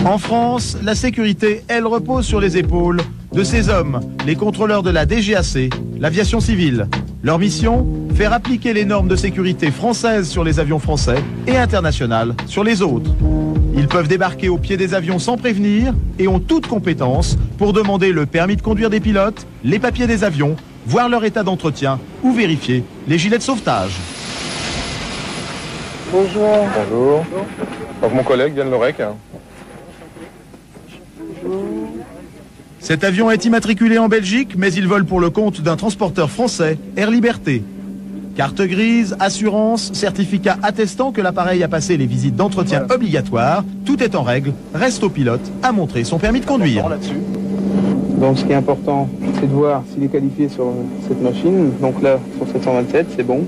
En France, la sécurité, elle repose sur les épaules de ces hommes, les contrôleurs de la DGAC, l'aviation civile. Leur mission, faire appliquer les normes de sécurité françaises sur les avions français et internationales sur les autres. Ils peuvent débarquer au pied des avions sans prévenir et ont toute compétence pour demander le permis de conduire des pilotes, les papiers des avions, voir leur état d'entretien ou vérifier les gilets de sauvetage. Bonjour. Bonjour. Donc mon collègue Yann Lorec. Cet avion est immatriculé en Belgique, mais il vole pour le compte d'un transporteur français, Air Liberté. Carte grise, assurance, certificat attestant que l'appareil a passé les visites d'entretien obligatoires, tout est en règle, reste au pilote à montrer son permis de conduire. Donc ce qui est important, c'est de voir s'il est qualifié sur cette machine. Donc là, sur 727, c'est bon.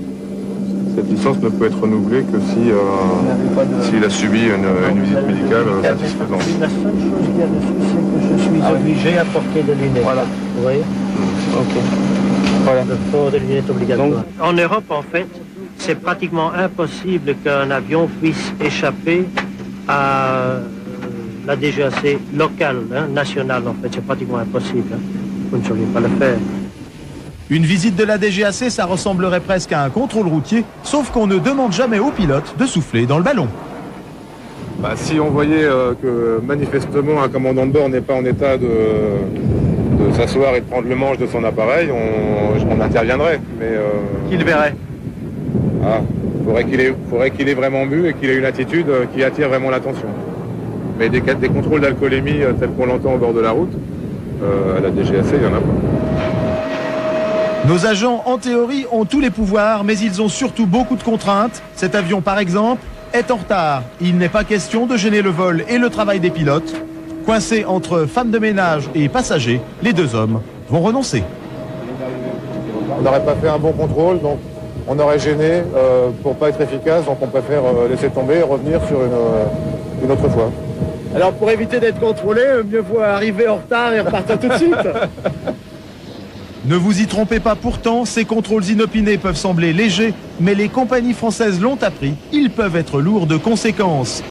Cette licence ne peut être renouvelée que si s'il a subi une visite médicale satisfaisante. La seule chose qu'il y a dessus, c'est que je suis obligé à porter des lunettes. Voilà. Vous voyez? Ok. Voilà. Le port des lunettes obligatoire. Donc, en Europe, en fait, c'est pratiquement impossible qu'un avion puisse échapper à la DGAC locale, nationale, en fait. C'est pratiquement impossible. Vous ne sauriez pas le faire. Une visite de la DGAC, ça ressemblerait presque à un contrôle routier, sauf qu'on ne demande jamais au pilote de souffler dans le ballon. Bah, si on voyait que manifestement un commandant de bord n'est pas en état de s'asseoir et de prendre le manche de son appareil, on interviendrait. Mais Qu'il verrait. faudrait qu'il ait vraiment bu et qu'il ait une attitude qui attire vraiment l'attention. Mais des contrôles d'alcoolémie tels qu'on l'entend au bord de la route, à la DGAC, il n'y en a pas. Nos agents, en théorie, ont tous les pouvoirs, mais ils ont surtout beaucoup de contraintes. Cet avion, par exemple, est en retard. Il n'est pas question de gêner le vol et le travail des pilotes. Coincés entre femmes de ménage et passagers, les deux hommes vont renoncer. On n'aurait pas fait un bon contrôle, donc on aurait gêné pour pas être efficace, donc on préfère laisser tomber et revenir sur une autre fois. Alors pour éviter d'être contrôlé, mieux vaut arriver en retard et repartir tout de suite. Ne vous y trompez pas pourtant, ces contrôles inopinés peuvent sembler légers, mais les compagnies françaises l'ont appris, ils peuvent être lourds de conséquences.